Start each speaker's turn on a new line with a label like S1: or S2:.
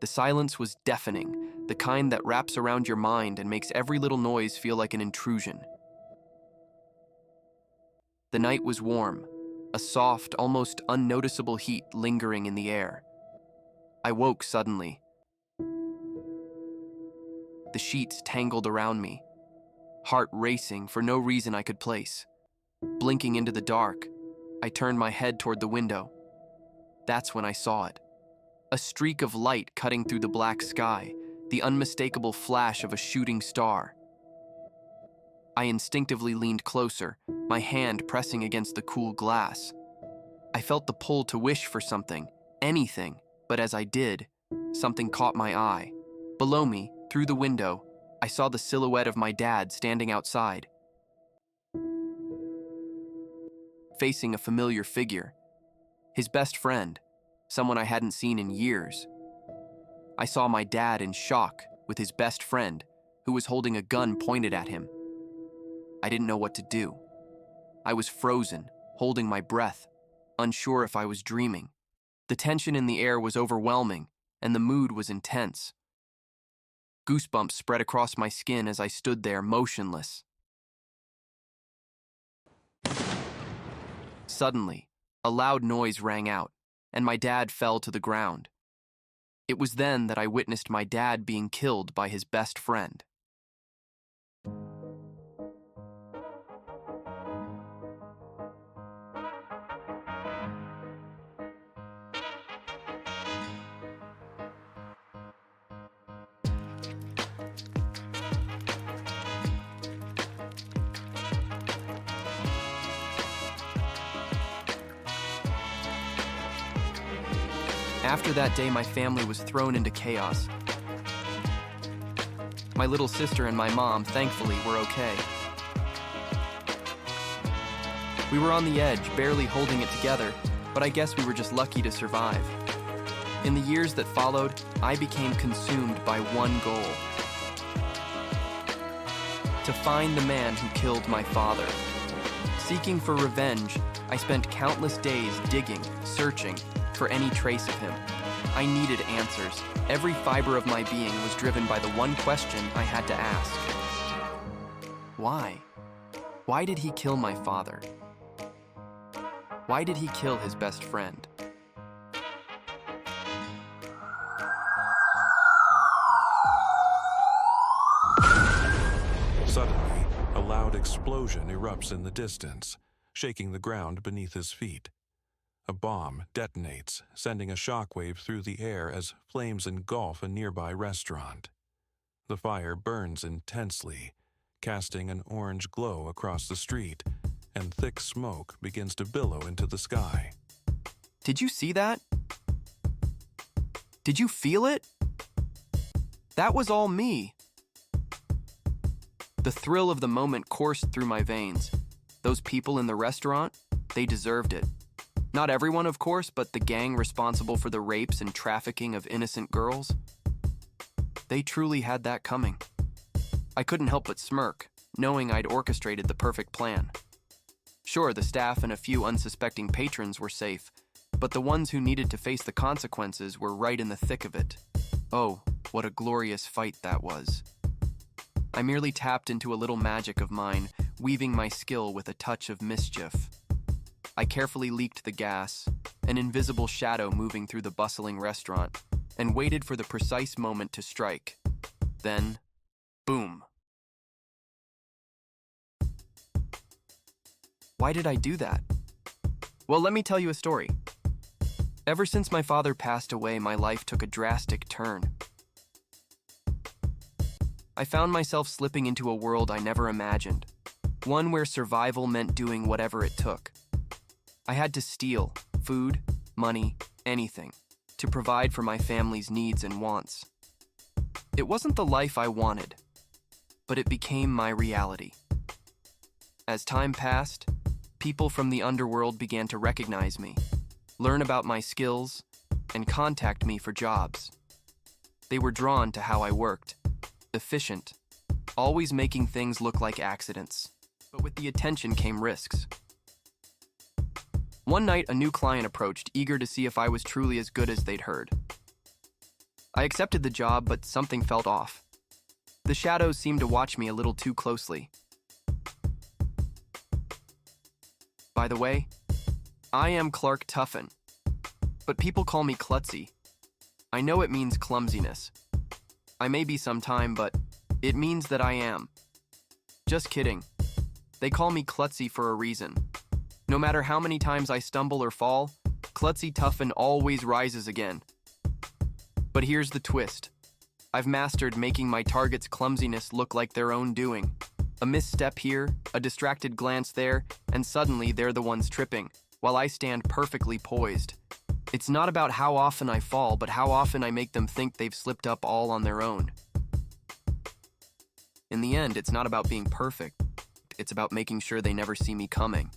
S1: The silence was deafening, the kind that wraps around your mind and makes every little noise feel like an intrusion. The night was warm, a soft, almost unnoticeable heat lingering in the air. I woke suddenly. The sheets tangled around me, heart racing for no reason I could place. Blinking into the dark, I turned my head toward the window. That's when I saw it. A streak of light cutting through the black sky, the unmistakable flash of a shooting star. I instinctively leaned closer, my hand pressing against the cool glass. I felt the pull to wish for something, anything, but as I did, something caught my eye. Below me, through the window, I saw the silhouette of my dad standing outside, facing a familiar figure. His best friend, someone I hadn't seen in years. I saw my dad in shock with his best friend, who was holding a gun pointed at him. I didn't know what to do. I was frozen, holding my breath, unsure if I was dreaming. The tension in the air was overwhelming, and the mood was intense. Goosebumps spread across my skin as I stood there motionless. Suddenly, a loud noise rang out, and my dad fell to the ground. It was then that I witnessed my dad being killed by his best friend. After that day, my family was thrown into chaos. My little sister and my mom, thankfully, were okay. We were on the edge, barely holding it together, but I guess we were just lucky to survive. In the years that followed, I became consumed by one goal: to find the man who killed my father. Seeking for revenge, I spent countless days digging, searching for any trace of him. I needed answers. Every fiber of my being was driven by the one question I had to ask. Why? Why did he kill my father? Why did he kill his best friend?
S2: Suddenly, a loud explosion erupts in the distance, shaking the ground beneath his feet. A bomb detonates, sending a shockwave through the air as flames engulf a nearby restaurant. The fire burns intensely, casting an orange glow across the street, and thick smoke begins to billow into the sky.
S1: Did you see that? Did you feel it? That was all me. The thrill of the moment coursed through my veins. Those people in the restaurant, they deserved it. Not everyone, of course, but the gang responsible for the rapes and trafficking of innocent girls. They truly had that coming. I couldn't help but smirk, knowing I'd orchestrated the perfect plan. Sure, the staff and a few unsuspecting patrons were safe, but the ones who needed to face the consequences were right in the thick of it. Oh, what a glorious fight that was. I merely tapped into a little magic of mine, weaving my skill with a touch of mischief. I carefully leaked the gas, an invisible shadow moving through the bustling restaurant, and waited for the precise moment to strike. Then, boom. Why did I do that? Well, let me tell you a story. Ever since my father passed away, my life took a drastic turn. I found myself slipping into a world I never imagined, one where survival meant doing whatever it took. I had to steal food, money, anything, to provide for my family's needs and wants. It wasn't the life I wanted, but it became my reality. As time passed, people from the underworld began to recognize me, learn about my skills, and contact me for jobs. They were drawn to how I worked, efficient, always making things look like accidents. But with the attention came risks. One night, a new client approached, eager to see if I was truly as good as they'd heard. I accepted the job, but something felt off. The shadows seemed to watch me a little too closely. By the way, I am Clark Tuffin, but people call me Klutzy. I know it means clumsiness. I may be sometime, but it means that I am. Just kidding. They call me Klutzy for a reason. No matter how many times I stumble or fall, Klutzy Tuffin always rises again. But here's the twist. I've mastered making my target's clumsiness look like their own doing. A misstep here, a distracted glance there, and suddenly they're the ones tripping, while I stand perfectly poised. It's not about how often I fall, but how often I make them think they've slipped up all on their own. In the end, it's not about being perfect. It's about making sure they never see me coming.